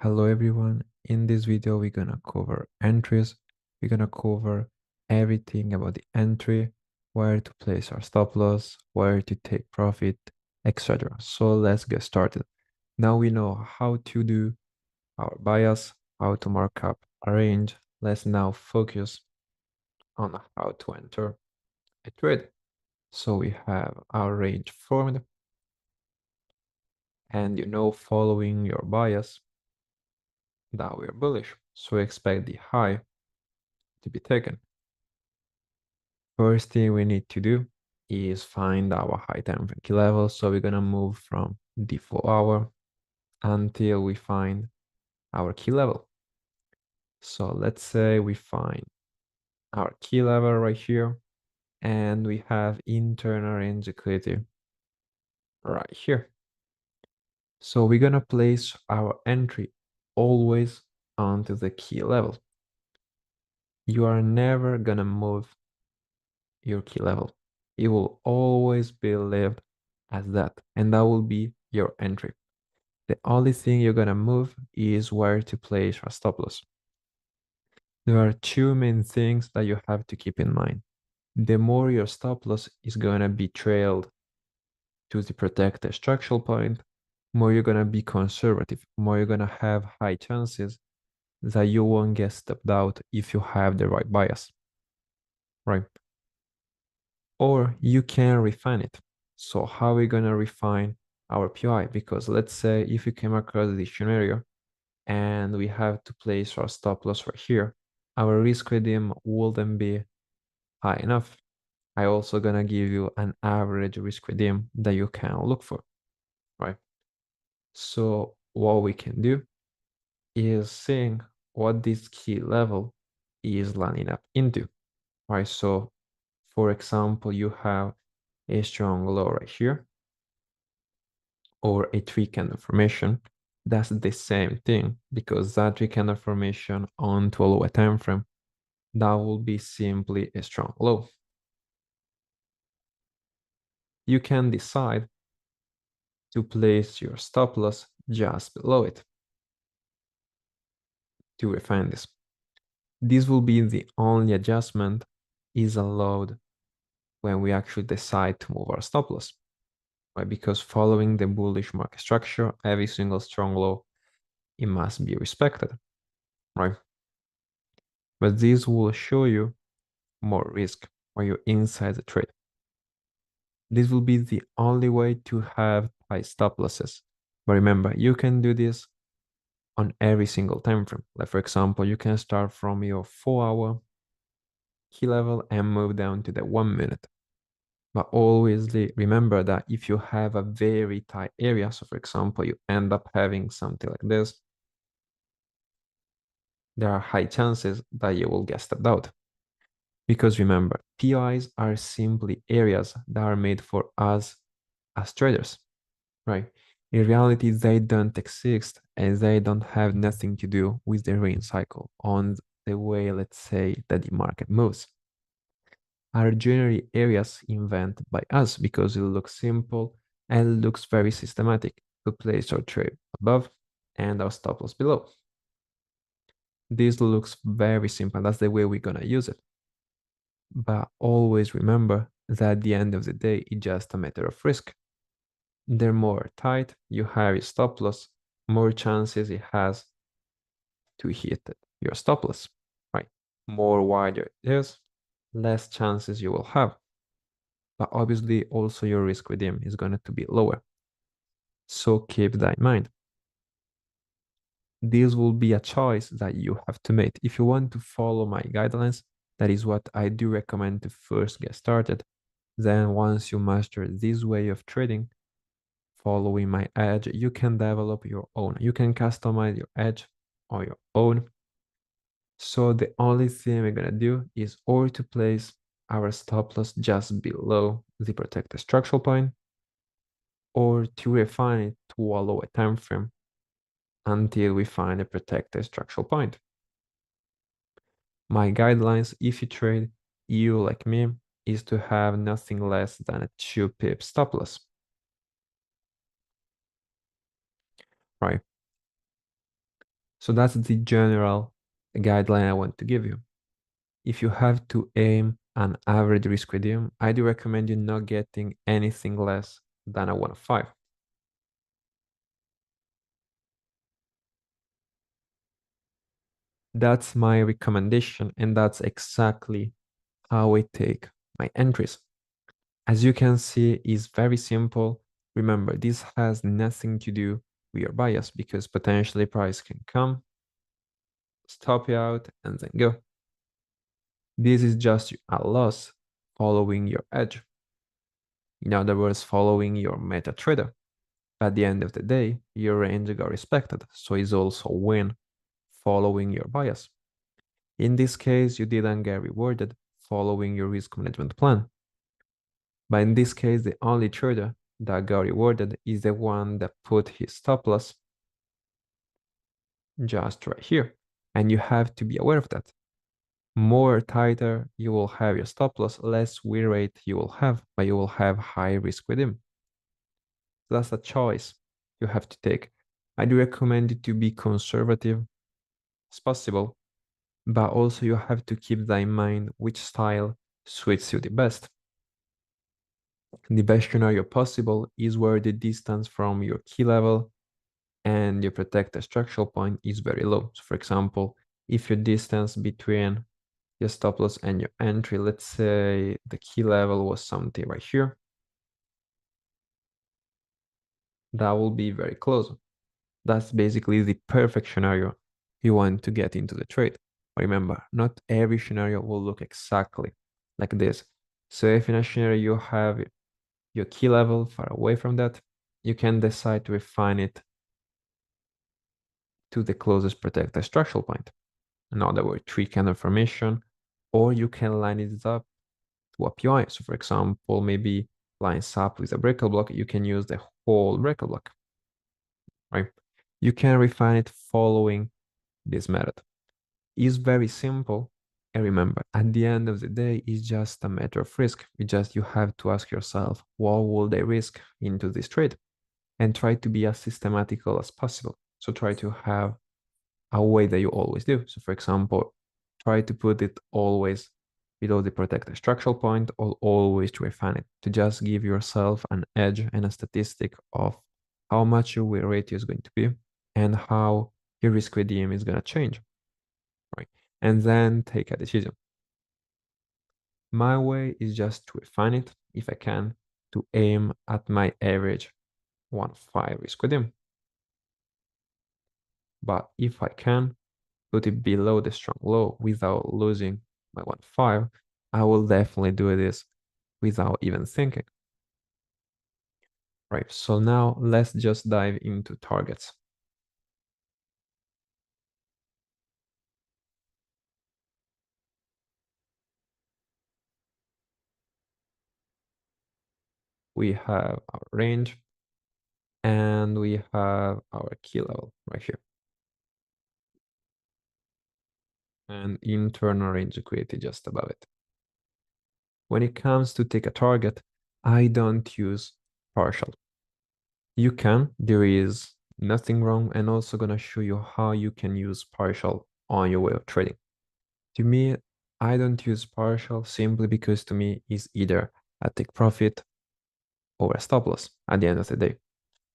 Hello everyone. In this video, we're gonna cover entries. We're gonna cover everything about the entry, where to place our stop loss, where to take profit, etc. So let's get started. Now we know how to do our bias, how to mark up a range. Let's now focus on how to enter a trade. So we have our range formed, and following your bias that we're bullish. So expect the high to be taken. First thing we need to do is find our high time frame key level. So we're gonna move from the 4 hour until we find our key level. So let's say we find our key level right here, and we have internal range liquidity right here. So we're gonna place our entry always onto the key level. You are never gonna move your key level. It will always be left as that, and that will be your entry. The only thing you're gonna move is where to place your stop loss. There are two main things that you have to keep in mind. The more your stop loss is gonna be trailed to the protected structural point, more you're gonna be conservative, more you're gonna have high chances that you won't get stopped out if you have the right bias, right? Or you can refine it. So how are we gonna refine our PI? Because let's say if you came across this scenario and we have to place our stop loss right here, our risk redeem wouldn't be high enough. I also gonna give you an average risk redeem that you can look for, right? So what we can do is seeing what this key level is lining up into, right? So for example, you have a strong low right here or a tree candle formation. That's the same thing because that tree candle formation onto a lower time frame, that will be simply a strong low. You can decide to place your stop loss just below it to refine this. This will be the only adjustment is allowed when we actually decide to move our stop loss, right? Because following the bullish market structure, every single strong low, it must be respected, right? But this will show you more risk when you're inside the trade. This will be the only way to have high stop losses. But remember, you can do this on every single time frame. Like for example, you can start from your 4 hour key level and move down to the 1 minute. But always remember that if you have a very tight area, so for example, you end up having something like this, there are high chances that you will get stepped out. Because remember, PIs are simply areas that are made for us as traders, right? In reality, they don't exist and they don't have nothing to do with the range cycle on the way, let's say, that the market moves. Are generally areas invented by us because it looks simple and looks very systematic to place our trade above and our stop loss below. This looks very simple. That's the way we're gonna use it. But always remember that at the end of the day, it's just a matter of risk. The more tight you have your stop loss, more chances it has to hit your stop loss, right? More wider it is, less chances you will have. But obviously also your risk redeem is going to be lower. So keep that in mind. This will be a choice that you have to make. If you want to follow my guidelines, that is what I do recommend to first get started. Then once you master this way of trading, following my edge, you can develop your own. You can customize your edge on your own. So the only thing we're gonna do is or to place our stop loss just below the protected structural point, or to refine it to a lower time frame until we find a protected structural point. My guidelines, if you trade, you like me, is to have nothing less than a 2 pip stop loss, right? So that's the general guideline I want to give you. If you have to aim an average risk redeem, I do recommend you not getting anything less than a 1.5. That's my recommendation, and that's exactly how I take my entries. As you can see, it's very simple. Remember, this has nothing to do with your bias because potentially price can come, stop you out, and then go. This is just a loss following your edge. In other words, following your meta trader. At the end of the day, your range got respected, so it's also a win following your bias. In this case, you didn't get rewarded following your risk management plan. But in this case, the only trader that got rewarded is the one that put his stop loss just right here. And you have to be aware of that. More tighter you will have your stop loss, less win rate you will have, but you will have high risk with him. That's a choice you have to take. I do recommend you to be conservative as possible, but also you have to keep that in mind which style suits you the best. The best scenario possible is where the distance from your key level and your protected structural point is very low. So for example, if your distance between your stop loss and your entry, let's say the key level was something right here, that will be very close. That's basically the perfect scenario you want to get into the trade. Remember, not every scenario will look exactly like this. So if in a scenario you have your key level far away from that, you can decide to refine it to the closest protected structural point. In other words, tree candle formation, or you can line it up to a PI. So for example, maybe lines up with a breaker block, you can use the whole breaker block, right? You can refine it following this method. It's very simple. And remember, at the end of the day, it's just a matter of risk. It's just you have to ask yourself, what will they risk into this trade? And try to be as systematical as possible. So try to have a way that you always do. So for example, try to put it always below the protected structural point or always to refine it to just give yourself an edge and a statistic of how much your win ratio is going to be and how your risk redeem is going to change, right? And then take a decision. My way is just to refine it if I can to aim at my average 1.5 risk redeem. But if I can put it below the strong low without losing my 1.5, I will definitely do this without even thinking. Right, so now let's just dive into targets. We have our range and we have our key level right here. And internal range liquidity just above it. When it comes to take a target, I don't use partial. You can, there is nothing wrong, and also gonna show you how you can use partial on your way of trading. To me, I don't use partial simply because to me is either a take profit or a stop loss at the end of the day.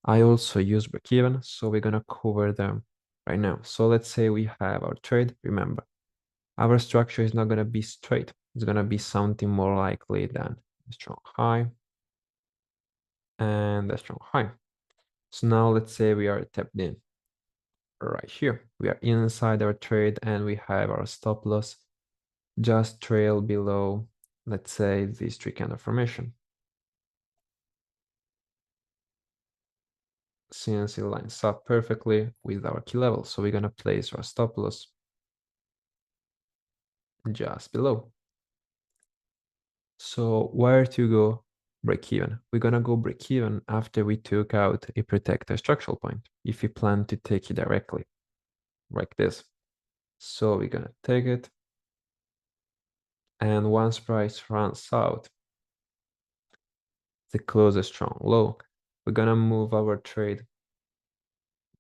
I also use break even, so we're gonna cover them right now. So let's say we have our trade. Remember, our structure is not gonna be straight. It's gonna be something more likely than a strong high and a strong high. So now let's say we are tapped in right here. We are inside our trade and we have our stop loss just trail below, let's say, this tree candle formation. Since it lines up perfectly with our key level. So we're gonna place our stop loss just below. So where to go break even? We're gonna go break even after we took out a protected structural point. If you plan to take it directly, like this. So we're gonna take it. And once price runs out, the closest strong low, we're gonna move our trade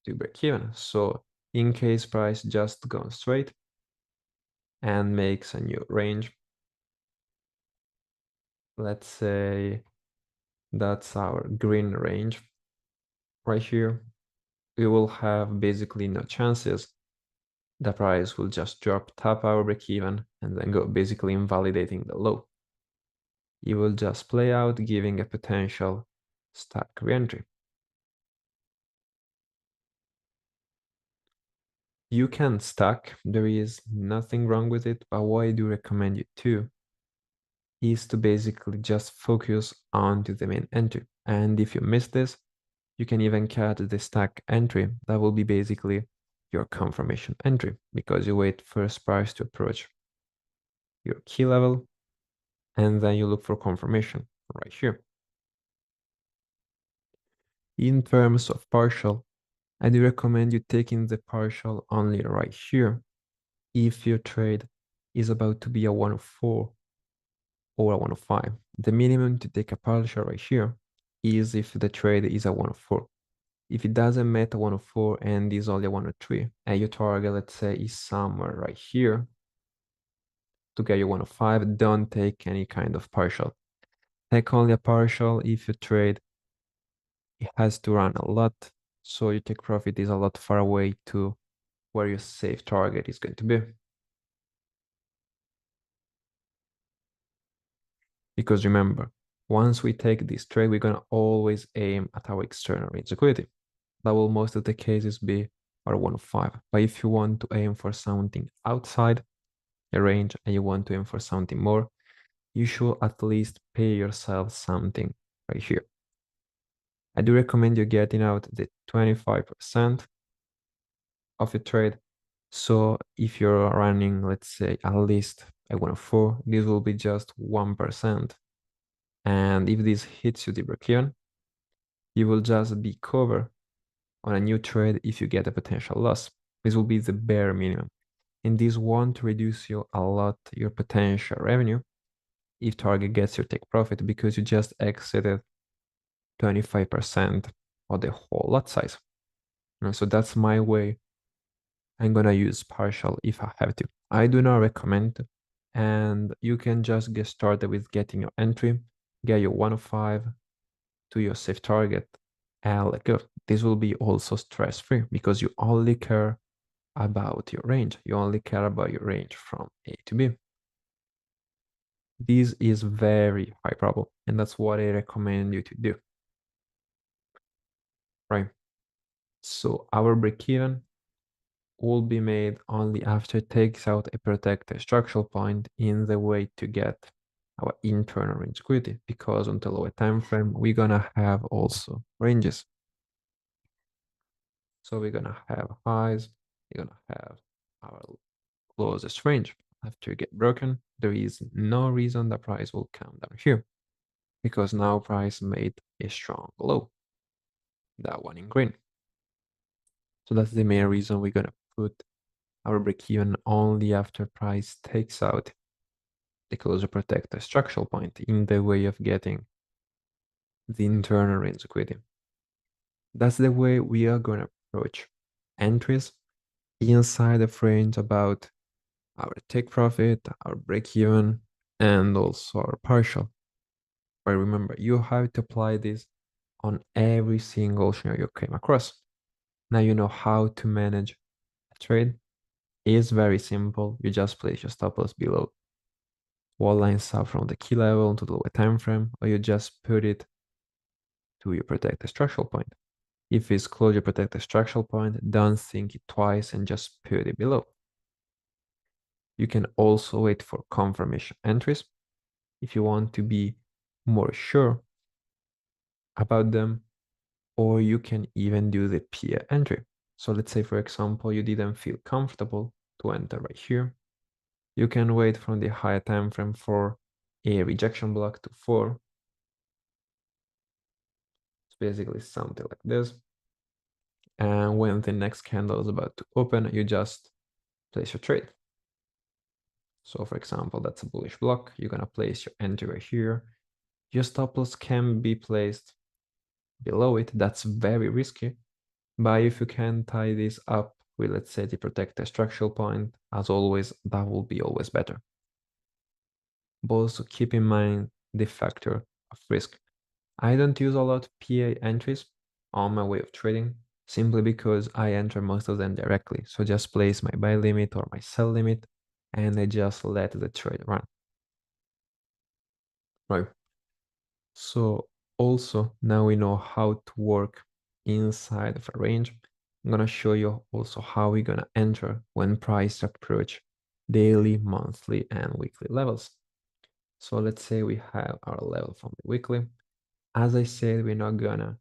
to break even. So In case price just goes straight and makes a new range, let's say that's our green range right here, we will have basically no chances. The price will just drop, tap our break even, and then go basically invalidating the low. It will just play out, giving a potential stack reentry. You can stack, there is nothing wrong with it, but what I do recommend you to is to basically just focus onto the main entry. And if you miss this, you can even cut the stack entry. That will be basically your confirmation entry because you wait first price to approach your key level and then you look for confirmation right here. In terms of partial, I do recommend you taking the partial only right here if your trade is about to be a 104 or a 105. The minimum to take a partial right here is if the trade is a 104. If it doesn't meet a 104 and is only a 103, and your target, let's say, is somewhere right here to get your 105, don't take any kind of partial. Take only a partial if your trade it has to run a lot, so your take profit is a lot far away to where your safe target is going to be. Because remember, once we take this trade, we're going to always aim at our external range liquidity. That will most of the cases be our 105. But if you want to aim for something outside a range and you want to aim for something more, you should at least pay yourself something right here. I do recommend you getting out the 25% of your trade. So if you're running, let's say, at least a 104, this will be just 1%. And if this hits you the break-even, you will just be covered on a new trade if you get a potential loss. This will be the bare minimum. And this won't reduce you a lot your potential revenue if target gets your take profit because you just exited 25% of the whole lot size. And so that's my way. I'm gonna use partial if I have to. I do not recommend, and you can just get started with getting your entry, get your 105 to your safe target, and let go. This will be also stress-free because you only care about your range. You only care about your range from A to B. This is very high probable, and that's what I recommend you to do. Right? So our break-even will be made only after it takes out a protected structural point in the way to get our internal range liquidity, because on the lower time frame, we're gonna have also ranges. So we're gonna have highs, we're gonna have our closest range. After you get broken, there is no reason the price will come down here because now price made a strong low, that one in green. So that's the main reason we're gonna put our break-even only after price takes out the closer protector structural point in the way of getting the internal range liquidity. That's the way we are going to approach entries inside of range about our take profit, our break even, and also our partial. But remember, you have to apply this on every single scenario you came across. Now you know how to manage a trade. It's very simple. You just place your stop loss below what lines up from the key level to the lower time frame, or you just put it to your protected structural point. If it's close your protected structural point, don't think it twice and just put it below. You can also wait for confirmation entries if you want to be more sure about them, or you can even do the peer entry. So let's say, for example, you didn't feel comfortable to enter right here. You can wait from the higher time frame for a rejection block to form. It's basically something like this. And when the next candle is about to open, you just place your trade. So for example, that's a bullish block. You're gonna place your entry right here. Your stop loss can be placed below it. That's very risky. But if you can tie this up with, let's say, the protected structural point, as always, that will be always better. But also keep in mind the factor of risk. I don't use a lot of PA entries on my way of trading, simply because I enter most of them directly. So just place my buy limit or my sell limit, and I just let the trade run. Right. So also now we know how to work inside of a range. I'm gonna show you also how we're gonna enter when price approach daily, monthly, and weekly levels. So let's say we have our level from the weekly. As I said, we're not gonna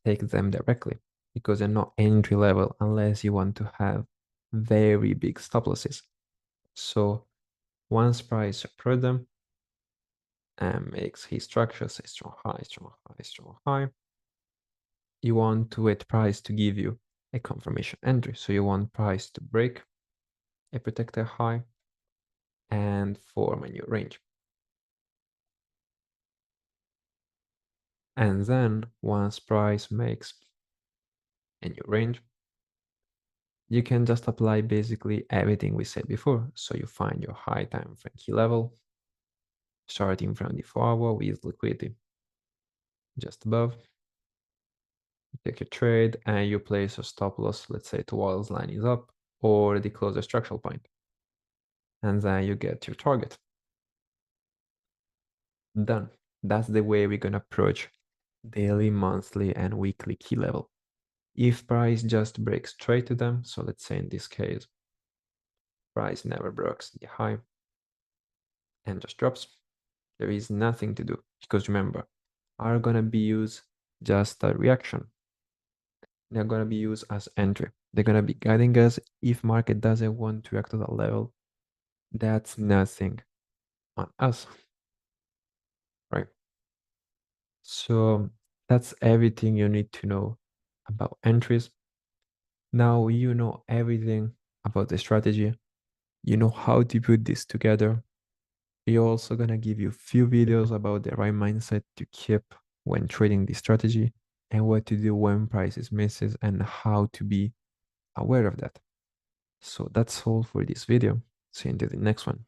take them directly because they're not entry level unless you want to have very big stop losses. So once price approach them and makes his structure say strong high, strong high, strong high, you want to wait price to give you a confirmation entry. So you want price to break a protected high and form a new range. And then once price makes a new range, you can just apply basically everything we said before. So you find your high time frame key level, starting from the 4-hour with liquidity just above. You take your trade and you place a stop loss, let's say towards line is up or the closer structural point. And then you get your target. Done. That's the way we're gonna approach daily, monthly, and weekly key level. If price just breaks straight to them, so let's say in this case, price never breaks the high and just drops, there is nothing to do because remember, are gonna be used just a reaction. They're gonna be used as entry. They're gonna be guiding us if market doesn't want to react to that level. That's nothing on us, right? So that's everything you need to know about entries. Now you know everything about the strategy. You know how to put this together. We're also gonna give you a few videos about the right mindset to keep when trading the strategy and what to do when prices misses and how to be aware of that. So that's all for this video. See you into the next one.